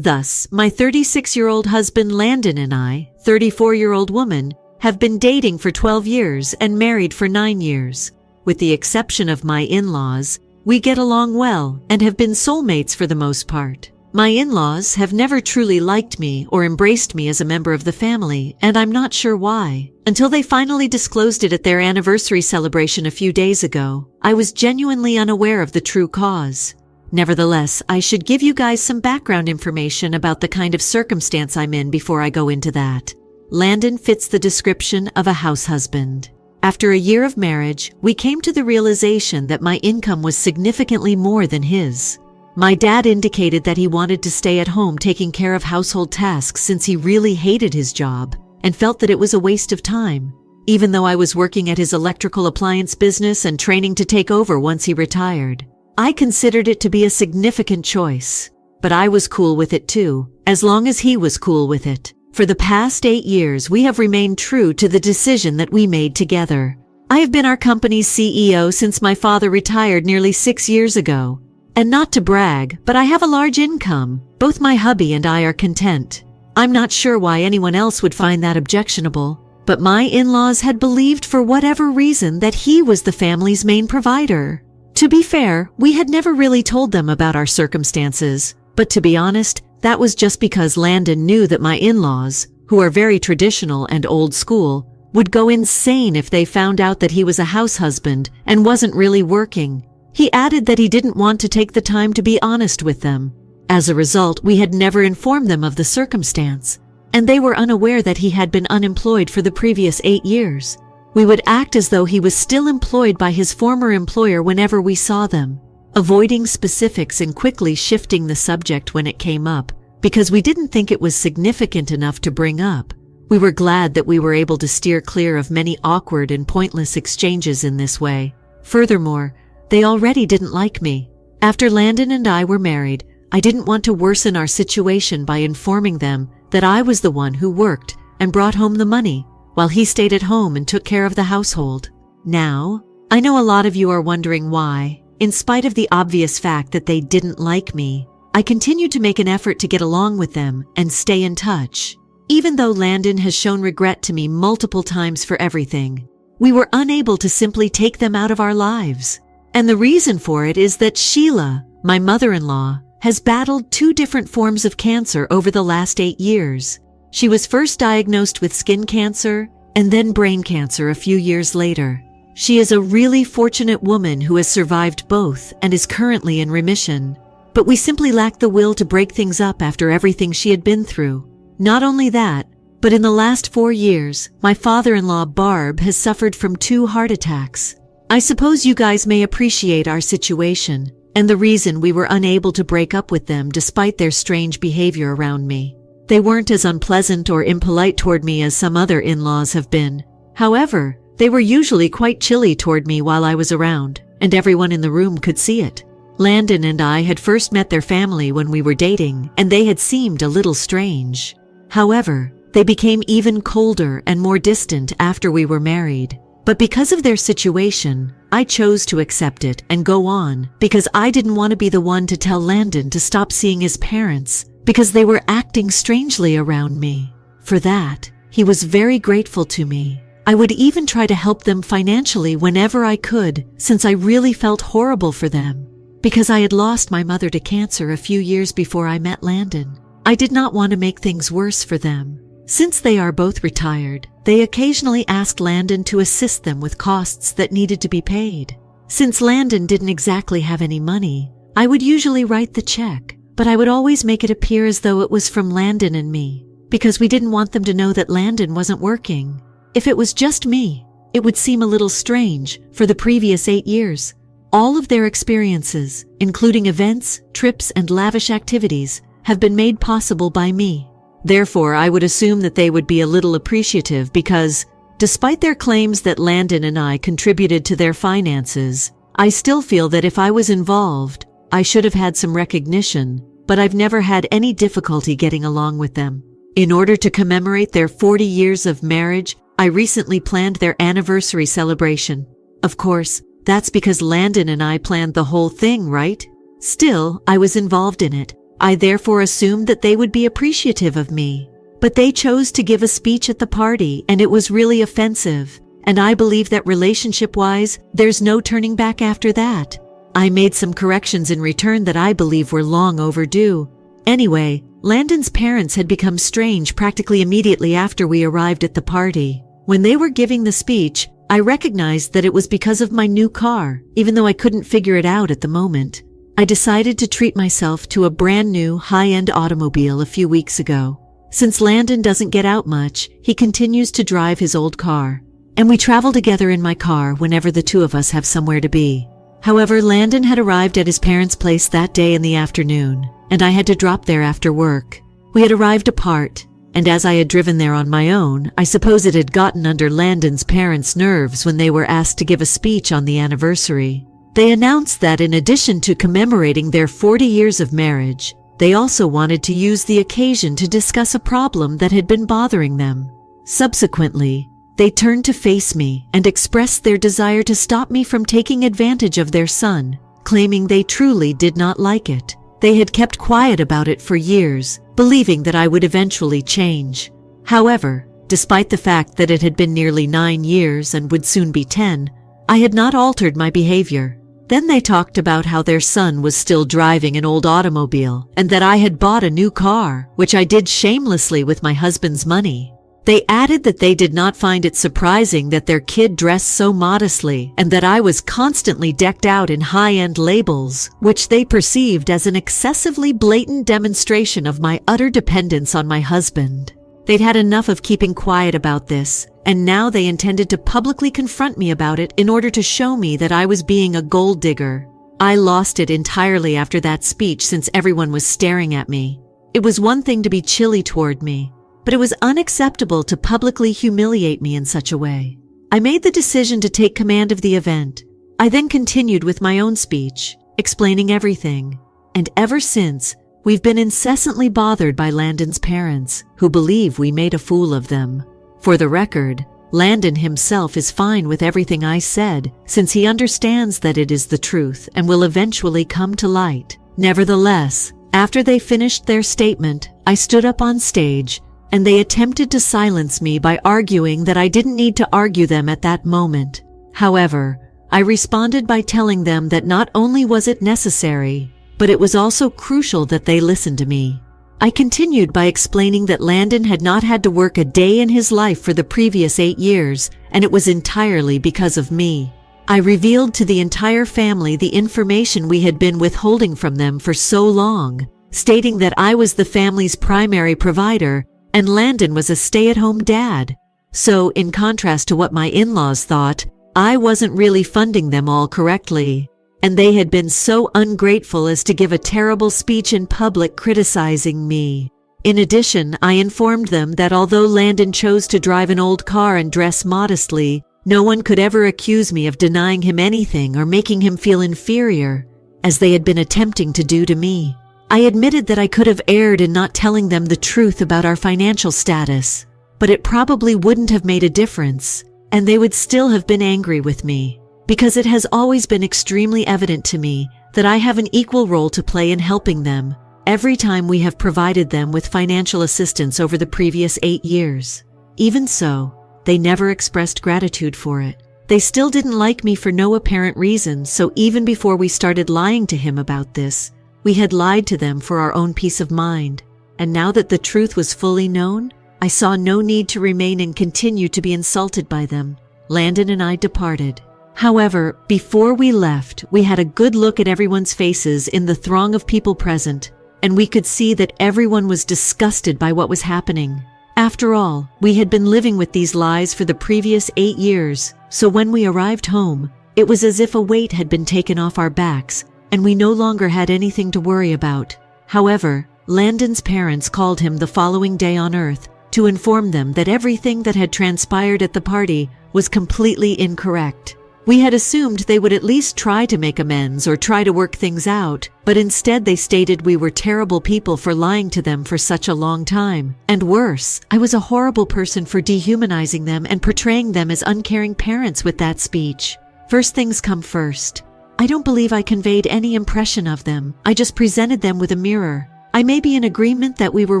Thus, my 36-year-old husband Landon and I, 34-year-old woman, have been dating for 12 years and married for 9 years. With the exception of my in-laws, we get along well and have been soulmates for the most part. My in-laws have never truly liked me or embraced me as a member of the family, and I'm not sure why. Until they finally disclosed it at their anniversary celebration a few days ago, I was genuinely unaware of the true cause. Nevertheless, I should give you guys some background information about the kind of circumstance I'm in before I go into that. Landon fits the description of a house husband. After a year of marriage, we came to the realization that my income was significantly more than his. My dad indicated that he wanted to stay at home taking care of household tasks since he really hated his job and felt that it was a waste of time, even though I was working at his electrical appliance business and training to take over once he retired. I considered it to be a significant choice, but I was cool with it too, as long as he was cool with it. For the past 8 years, we have remained true to the decision that we made together. I have been our company's CEO since my father retired nearly 6 years ago. And not to brag, but I have a large income. Both my hubby and I are content. I'm not sure why anyone else would find that objectionable, but my in-laws had believed for whatever reason that he was the family's main provider. To be fair, we had never really told them about our circumstances, but to be honest, that was just because Landon knew that my in-laws, who are very traditional and old school, would go insane if they found out that he was a house husband and wasn't really working. He added that he didn't want to take the time to be honest with them. As a result, we had never informed them of the circumstance, and they were unaware that he had been unemployed for the previous 8 years. We would act as though he was still employed by his former employer whenever we saw them, avoiding specifics and quickly shifting the subject when it came up, because we didn't think it was significant enough to bring up. We were glad that we were able to steer clear of many awkward and pointless exchanges in this way. Furthermore, they already didn't like me. After Landon and I were married, I didn't want to worsen our situation by informing them that I was the one who worked and brought home the money, while he stayed at home and took care of the household. Now, I know a lot of you are wondering why, in spite of the obvious fact that they didn't like me, I continued to make an effort to get along with them and stay in touch. Even though Landon has shown regret to me multiple times for everything, we were unable to simply take them out of our lives. And the reason for it is that Sheila, my mother-in-law, has battled 2 different forms of cancer over the last 8 years. She was first diagnosed with skin cancer and then brain cancer a few years later. She is a really fortunate woman who has survived both and is currently in remission. But we simply lacked the will to break things up after everything she had been through. Not only that, but in the last 4 years, my father-in-law Barb has suffered from 2 heart attacks. I suppose you guys may appreciate our situation and the reason we were unable to break up with them despite their strange behavior around me. They weren't as unpleasant or impolite toward me as some other in-laws have been. However, they were usually quite chilly toward me while I was around, and everyone in the room could see it. Landon and I had first met their family when we were dating, and they had seemed a little strange. However, they became even colder and more distant after we were married. But because of their situation, I chose to accept it and go on because I didn't want to be the one to tell Landon to stop seeing his parents because they were acting strangely around me. For that, he was very grateful to me. I would even try to help them financially whenever I could, since I really felt horrible for them. Because I had lost my mother to cancer a few years before I met Landon, I did not want to make things worse for them. Since they are both retired, they occasionally asked Landon to assist them with costs that needed to be paid. Since Landon didn't exactly have any money, I would usually write the check, but I would always make it appear as though it was from Landon and me, because we didn't want them to know that Landon wasn't working. If it was just me, it would seem a little strange. For the previous 8 years, all of their experiences, including events, trips, and lavish activities, have been made possible by me. Therefore, I would assume that they would be a little appreciative because, despite their claims that Landon and I contributed to their finances, I still feel that if I was involved, I should have had some recognition, but I've never had any difficulty getting along with them. In order to commemorate their 40 years of marriage, I recently planned their anniversary celebration. Of course, that's because Landon and I planned the whole thing, right? Still, I was involved in it, I therefore assumed that they would be appreciative of me. But they chose to give a speech at the party, and it was really offensive. And I believe that relationship-wise, there's no turning back after that. I made some corrections in return that I believe were long overdue. Anyway, Landon's parents had become strange practically immediately after we arrived at the party. When they were giving the speech, I recognized that it was because of my new car, even though I couldn't figure it out at the moment. I decided to treat myself to a brand new high-end automobile a few weeks ago. Since Landon doesn't get out much, he continues to drive his old car. And we travel together in my car whenever the two of us have somewhere to be. However, Landon had arrived at his parents' place that day in the afternoon, and I had to drop there after work. We had arrived apart, and as I had driven there on my own, I suppose it had gotten under Landon's parents' nerves when they were asked to give a speech on the anniversary. They announced that in addition to commemorating their 40 years of marriage, they also wanted to use the occasion to discuss a problem that had been bothering them. Subsequently, they turned to face me and expressed their desire to stop me from taking advantage of their son, claiming they truly did not like it. They had kept quiet about it for years, believing that I would eventually change. However, despite the fact that it had been nearly 9 years and would soon be 10, I had not altered my behavior. Then they talked about how their son was still driving an old automobile and that I had bought a new car, which I did shamelessly with my husband's money. They added that they did not find it surprising that their kid dressed so modestly and that I was constantly decked out in high-end labels, which they perceived as an excessively blatant demonstration of my utter dependence on my husband. They'd had enough of keeping quiet about this, and now they intended to publicly confront me about it in order to show me that I was being a gold digger. I lost it entirely after that speech since everyone was staring at me. It was one thing to be chilly toward me, but it was unacceptable to publicly humiliate me in such a way. I made the decision to take command of the event. I then continued with my own speech, explaining everything. And ever since, we've been incessantly bothered by Landon's parents, who believe we made a fool of them. For the record, Landon himself is fine with everything I said, since he understands that it is the truth and will eventually come to light. Nevertheless, after they finished their statement, I stood up on stage, and they attempted to silence me by arguing that I didn't need to argue them at that moment. However, I responded by telling them that not only was it necessary, but it was also crucial that they listen to me. I continued by explaining that Landon had not had to work a day in his life for the previous 8 years, and it was entirely because of me. I revealed to the entire family the information we had been withholding from them for so long, stating that I was the family's primary provider and Landon was a stay-at-home dad. So, in contrast to what my in-laws thought, I wasn't really funding them all correctly. And they had been so ungrateful as to give a terrible speech in public criticizing me. In addition, I informed them that although Landon chose to drive an old car and dress modestly, no one could ever accuse me of denying him anything or making him feel inferior, as they had been attempting to do to me. I admitted that I could have erred in not telling them the truth about our financial status, but it probably wouldn't have made a difference, and they would still have been angry with me. Because it has always been extremely evident to me that I have an equal role to play in helping them every time we have provided them with financial assistance over the previous 8 years. Even so, they never expressed gratitude for it. They still didn't like me for no apparent reason, so even before we started lying to him about this, we had lied to them for our own peace of mind. And now that the truth was fully known, I saw no need to remain and continue to be insulted by them. Landon and I departed. However, before we left, we had a good look at everyone's faces in the throng of people present, and we could see that everyone was disgusted by what was happening. After all, we had been living with these lies for the previous 8 years, so when we arrived home, it was as if a weight had been taken off our backs, and we no longer had anything to worry about. However, Landon's parents called him the following day on Earth to inform them that everything that had transpired at the party was completely incorrect. We had assumed they would at least try to make amends or try to work things out, but instead they stated we were terrible people for lying to them for such a long time. And worse, I was a horrible person for dehumanizing them and portraying them as uncaring parents with that speech. First things come first. I don't believe I conveyed any impression of them. I just presented them with a mirror. I may be in agreement that we were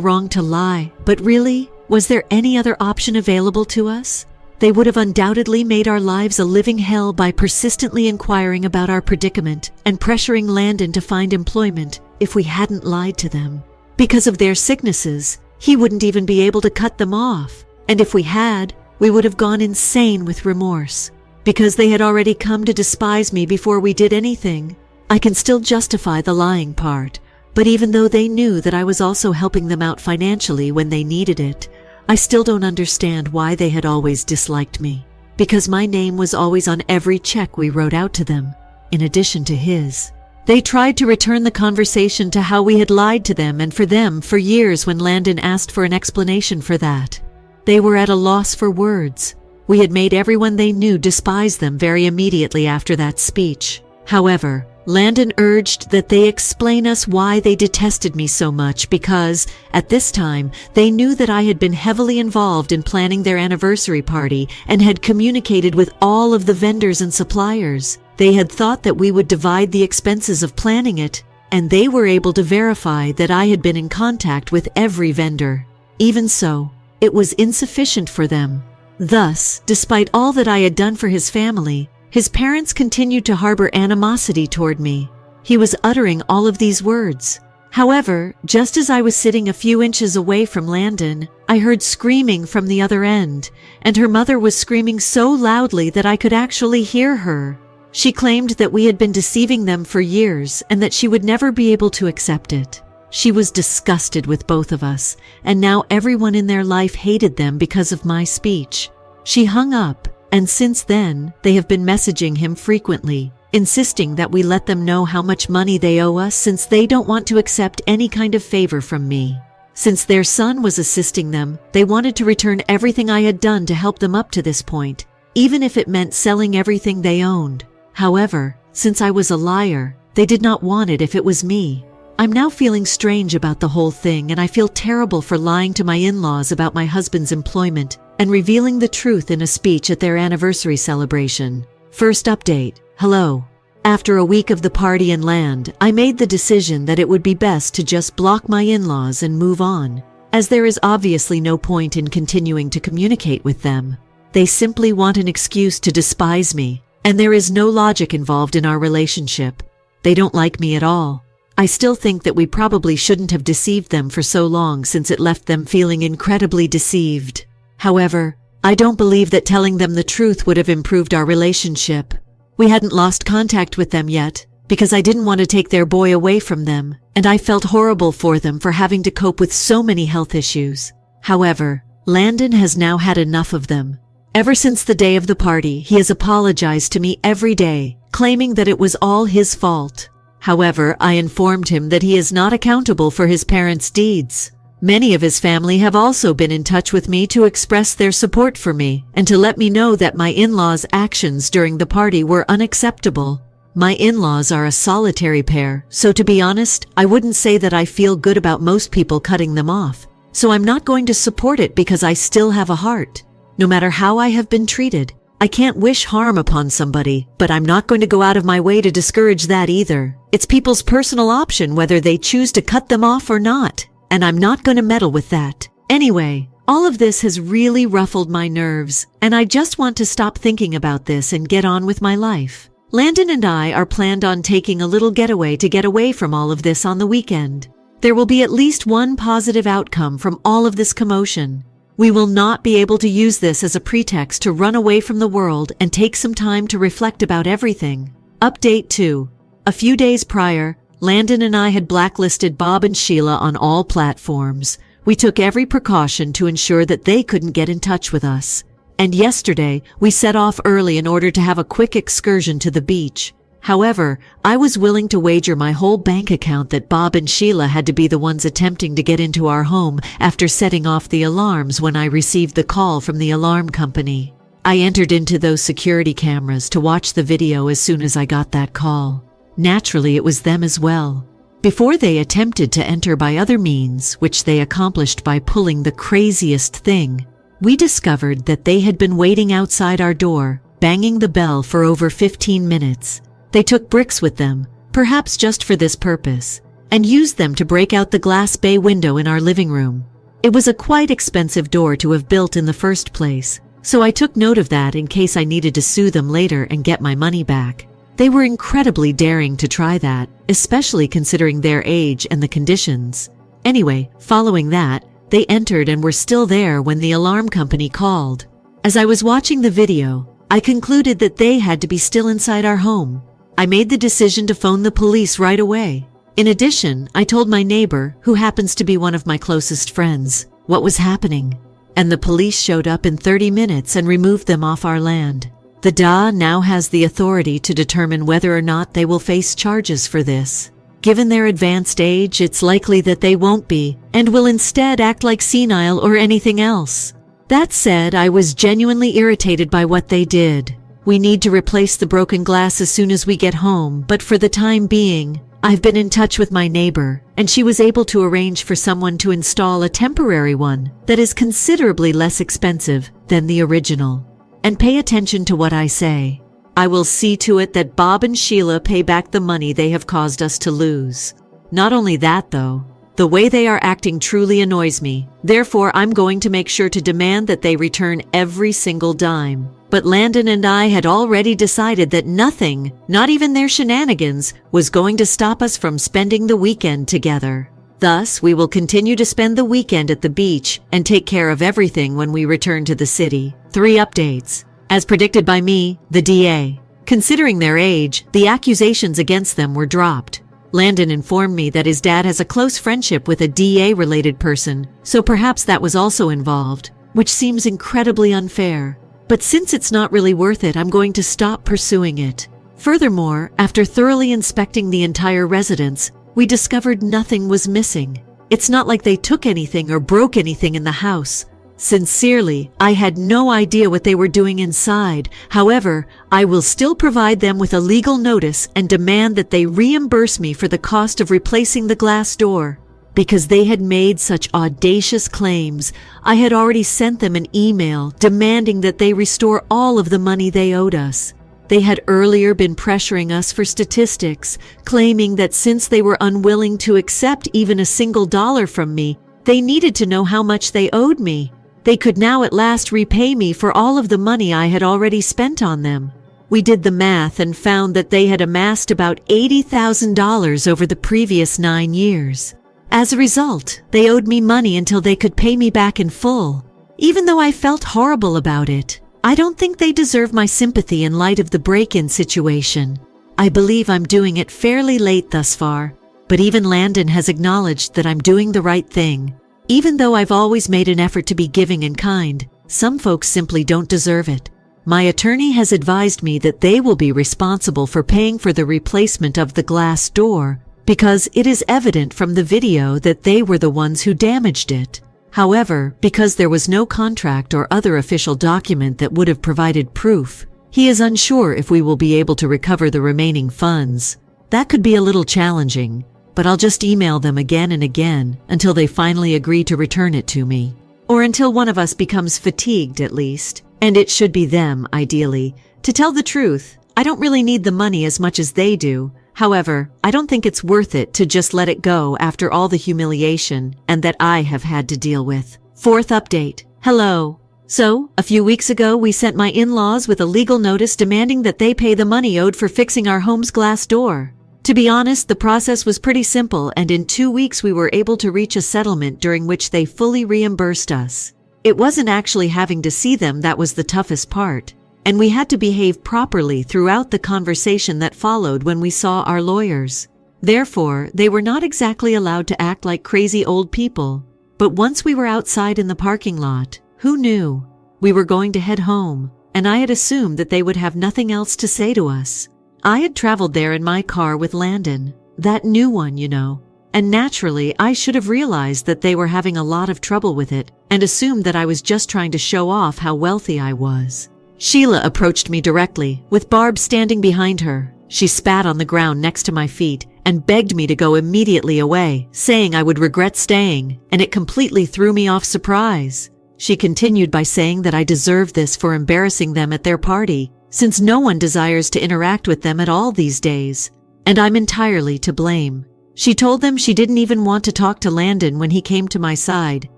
wrong to lie, but really, was there any other option available to us? They would have undoubtedly made our lives a living hell by persistently inquiring about our predicament and pressuring Landon to find employment if we hadn't lied to them. Because of their sicknesses, he wouldn't even be able to cut them off. And if we had, we would have gone insane with remorse. Because they had already come to despise me before we did anything, I can still justify the lying part. But even though they knew that I was also helping them out financially when they needed it, I still don't understand why they had always disliked me. Because my name was always on every check we wrote out to them, in addition to his. They tried to return the conversation to how we had lied to them and for them for years when Landon asked for an explanation for that. They were at a loss for words. We had made everyone they knew despise them very immediately after that speech. However, Landon urged that they explain us why they detested me so much because, at this time, they knew that I had been heavily involved in planning their anniversary party and had communicated with all of the vendors and suppliers. They had thought that we would divide the expenses of planning it, and they were able to verify that I had been in contact with every vendor. Even so, it was insufficient for them. Thus, despite all that I had done for his family, his parents continued to harbor animosity toward me. He was uttering all of these words. However, just as I was sitting a few inches away from Landon, I heard screaming from the other end, and her mother was screaming so loudly that I could actually hear her. She claimed that we had been deceiving them for years and that she would never be able to accept it. She was disgusted with both of us, and now everyone in their life hated them because of my speech. She hung up, and since then, they have been messaging him frequently, insisting that we let them know how much money they owe us since they don't want to accept any kind of favor from me. Since their son was assisting them, they wanted to return everything I had done to help them up to this point, even if it meant selling everything they owned. However, since I was a liar, they did not want it if it was me. I'm now feeling strange about the whole thing, and I feel terrible for lying to my in-laws about my husband's employment and revealing the truth in a speech at their anniversary celebration. First update. Hello. After a week of the party and land, I made the decision that it would be best to just block my in-laws and move on, as there is obviously no point in continuing to communicate with them. They simply want an excuse to despise me, and there is no logic involved in our relationship. They don't like me at all. I still think that we probably shouldn't have deceived them for so long since it left them feeling incredibly deceived. However, I don't believe that telling them the truth would have improved our relationship. We hadn't lost contact with them yet, because I didn't want to take their boy away from them, and I felt horrible for them for having to cope with so many health issues. However, Landon has now had enough of them. Ever since the day of the party, he has apologized to me every day, claiming that it was all his fault. However, I informed him that he is not accountable for his parents' deeds. Many of his family have also been in touch with me to express their support for me and to let me know that my in-laws' actions during the party were unacceptable. My in-laws are a solitary pair, so to be honest, I wouldn't say that I feel good about most people cutting them off. So I'm not going to support it because I still have a heart. No matter how I have been treated, I can't wish harm upon somebody, but I'm not going to go out of my way to discourage that either. It's people's personal option whether they choose to cut them off or not, and I'm not going to meddle with that. Anyway, all of this has really ruffled my nerves, and I just want to stop thinking about this and get on with my life. Landon and I are planned on taking a little getaway to get away from all of this on the weekend. There will be at least one positive outcome from all of this commotion. We will not be able to use this as a pretext to run away from the world and take some time to reflect about everything. Update 2. A few days prior, Landon and I had blacklisted Bob and Sheila on all platforms. We took every precaution to ensure that they couldn't get in touch with us. And yesterday, we set off early in order to have a quick excursion to the beach. However, I was willing to wager my whole bank account that Bob and Sheila had to be the ones attempting to get into our home after setting off the alarms when I received the call from the alarm company. I entered into those security cameras to watch the video as soon as I got that call. Naturally, it was them as well. Before they attempted to enter by other means, which they accomplished by pulling the craziest thing, we discovered that they had been waiting outside our door, banging the bell for over 15 minutes. They took bricks with them, perhaps just for this purpose, and used them to break out the glass bay window in our living room. It was a quite expensive door to have built in the first place, so I took note of that in case I needed to sue them later and get my money back. They were incredibly daring to try that, especially considering their age and the conditions. Anyway, following that, they entered and were still there when the alarm company called. As I was watching the video, I concluded that they had to be still inside our home. I made the decision to phone the police right away. In addition, I told my neighbor, who happens to be one of my closest friends, what was happening. And the police showed up in 30 minutes and removed them off our land. The DA now has the authority to determine whether or not they will face charges for this. Given their advanced age, it's likely that they won't be, and will instead act like senile or anything else. That said, I was genuinely irritated by what they did. We need to replace the broken glass as soon as we get home, but for the time being, I've been in touch with my neighbor, and she was able to arrange for someone to install a temporary one that is considerably less expensive than the original. And pay attention to what I say. I will see to it that Bob and Sheila pay back the money they have caused us to lose. Not only that, though, the way they are acting truly annoys me. Therefore, I'm going to make sure to demand that they return every single dime. But Landon and I had already decided that nothing, not even their shenanigans, was going to stop us from spending the weekend together. Thus, we will continue to spend the weekend at the beach and take care of everything when we return to the city. 3 updates. As predicted by me, the DA. Considering their age, the accusations against them were dropped. Landon informed me that his dad has a close friendship with a DA-related person, so perhaps that was also involved, which seems incredibly unfair. But since it's not really worth it, I'm going to stop pursuing it. Furthermore, after thoroughly inspecting the entire residence, we discovered nothing was missing. It's not like they took anything or broke anything in the house. Sincerely, I had no idea what they were doing inside. However, I will still provide them with a legal notice and demand that they reimburse me for the cost of replacing the glass door. Because they had made such audacious claims, I had already sent them an email demanding that they restore all of the money they owed us. They had earlier been pressuring us for statistics, claiming that since they were unwilling to accept even a single dollar from me, they needed to know how much they owed me. They could now at last repay me for all of the money I had already spent on them. We did the math and found that they had amassed about $80,000 over the previous 9 years. As a result, they owed me money until they could pay me back in full. Even though I felt horrible about it, I don't think they deserve my sympathy in light of the break-in situation. I believe I'm doing it fairly late thus far, but even Landon has acknowledged that I'm doing the right thing. Even though I've always made an effort to be giving and kind, some folks simply don't deserve it. My attorney has advised me that they will be responsible for paying for the replacement of the glass door because it is evident from the video that they were the ones who damaged it. However, because there was no contract or other official document that would have provided proof, he is unsure if we will be able to recover the remaining funds. That could be a little challenging, but I'll just email them again and again until they finally agree to return it to me. Or until one of us becomes fatigued at least, and it should be them, ideally. To tell the truth, I don't really need the money as much as they do. However, I don't think it's worth it to just let it go after all the humiliation and that I have had to deal with. 4th update. Hello. So, a few weeks ago we sent my in-laws with a legal notice demanding that they pay the money owed for fixing our home's glass door. To be honest, the process was pretty simple, and in 2 weeks we were able to reach a settlement during which they fully reimbursed us. It wasn't actually having to see them that was the toughest part, and we had to behave properly throughout the conversation that followed when we saw our lawyers. Therefore, they were not exactly allowed to act like crazy old people. But once we were outside in the parking lot, who knew? We were going to head home, and I had assumed that they would have nothing else to say to us. I had traveled there in my car with Landon, that new one, you know, and naturally I should have realized that they were having a lot of trouble with it and assumed that I was just trying to show off how wealthy I was. Sheila approached me directly, with Barb standing behind her. She spat on the ground next to my feet and begged me to go immediately away, saying I would regret staying, and it completely threw me off surprise. She continued by saying that I deserved this for embarrassing them at their party, since no one desires to interact with them at all these days, and I'm entirely to blame. She told them she didn't even want to talk to Landon when he came to my side,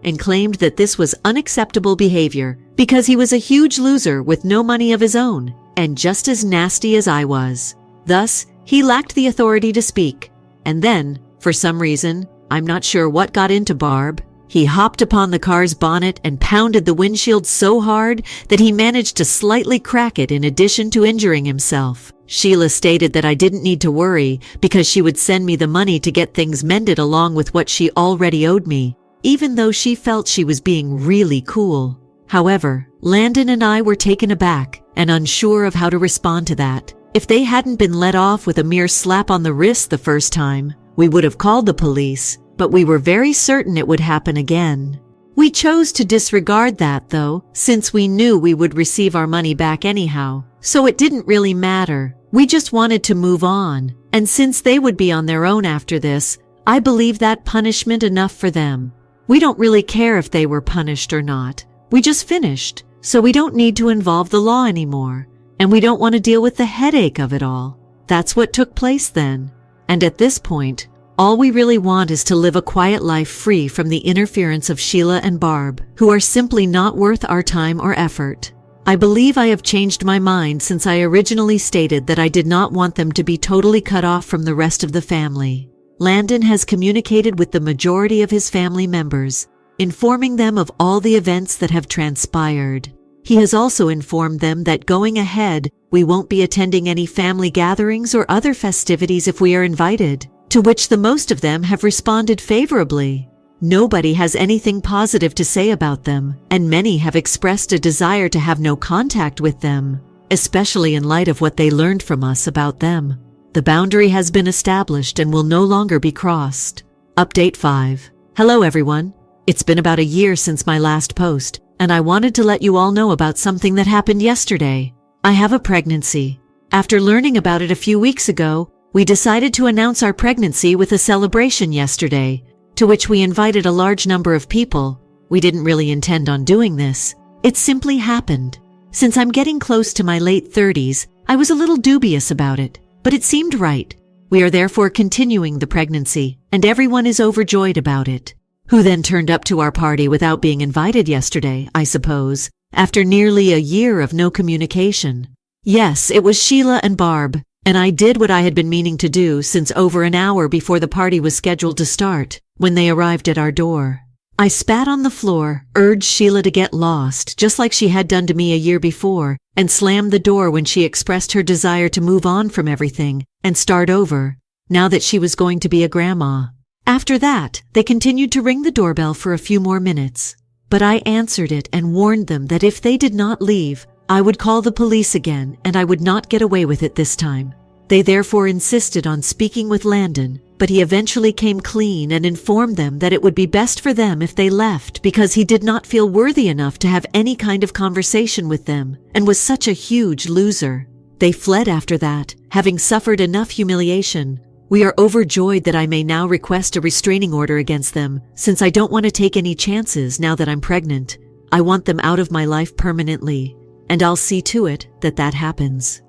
and claimed that this was unacceptable behavior because he was a huge loser with no money of his own and just as nasty as I was. Thus, he lacked the authority to speak. And then, for some reason, I'm not sure what got into Barb, he hopped upon the car's bonnet and pounded the windshield so hard that he managed to slightly crack it in addition to injuring himself. Sheila stated that I didn't need to worry because she would send me the money to get things mended along with what she already owed me, even though she felt she was being really cool. However, Landon and I were taken aback and unsure of how to respond to that. If they hadn't been let off with a mere slap on the wrist the first time, we would have called the police, but we were very certain it would happen again. We chose to disregard that, though, since we knew we would receive our money back anyhow, so it didn't really matter. We just wanted to move on, and since they would be on their own after this, I believe that punishment enough for them. We don't really care if they were punished or not. We just finished, so we don't need to involve the law anymore, and we don't want to deal with the headache of it all. That's what took place then. And at this point, all we really want is to live a quiet life free from the interference of Sheila and Barb, who are simply not worth our time or effort. I believe I have changed my mind since I originally stated that I did not want them to be totally cut off from the rest of the family. Landon has communicated with the majority of his family members, informing them of all the events that have transpired. He has also informed them that going ahead, we won't be attending any family gatherings or other festivities if we are invited, to which the most of them have responded favorably. Nobody has anything positive to say about them, and many have expressed a desire to have no contact with them, especially in light of what they learned from us about them. The boundary has been established and will no longer be crossed. Update 5. Hello everyone. It's been about a year since my last post, and I wanted to let you all know about something that happened yesterday. I have a pregnancy. After learning about it a few weeks ago, we decided to announce our pregnancy with a celebration yesterday, to which we invited a large number of people. We didn't really intend on doing this. It simply happened. Since I'm getting close to my late 30s, I was a little dubious about it, but it seemed right. We are therefore continuing the pregnancy, and everyone is overjoyed about it. Who then turned up to our party without being invited yesterday, I suppose, after nearly a year of no communication? Yes, it was Sheila and Barb, and I did what I had been meaning to do since over an hour before the party was scheduled to start, when they arrived at our door. I spat on the floor, urged Sheila to get lost, just like she had done to me a year before, and slammed the door when she expressed her desire to move on from everything and start over, now that she was going to be a grandma. After that, they continued to ring the doorbell for a few more minutes, but I answered it and warned them that if they did not leave, I would call the police again and I would not get away with it this time. They therefore insisted on speaking with Landon, but he eventually came clean and informed them that it would be best for them if they left because he did not feel worthy enough to have any kind of conversation with them and was such a huge loser. They fled after that, having suffered enough humiliation. We are overjoyed that I may now request a restraining order against them, since I don't want to take any chances now that I'm pregnant. I want them out of my life permanently, and I'll see to it that that happens.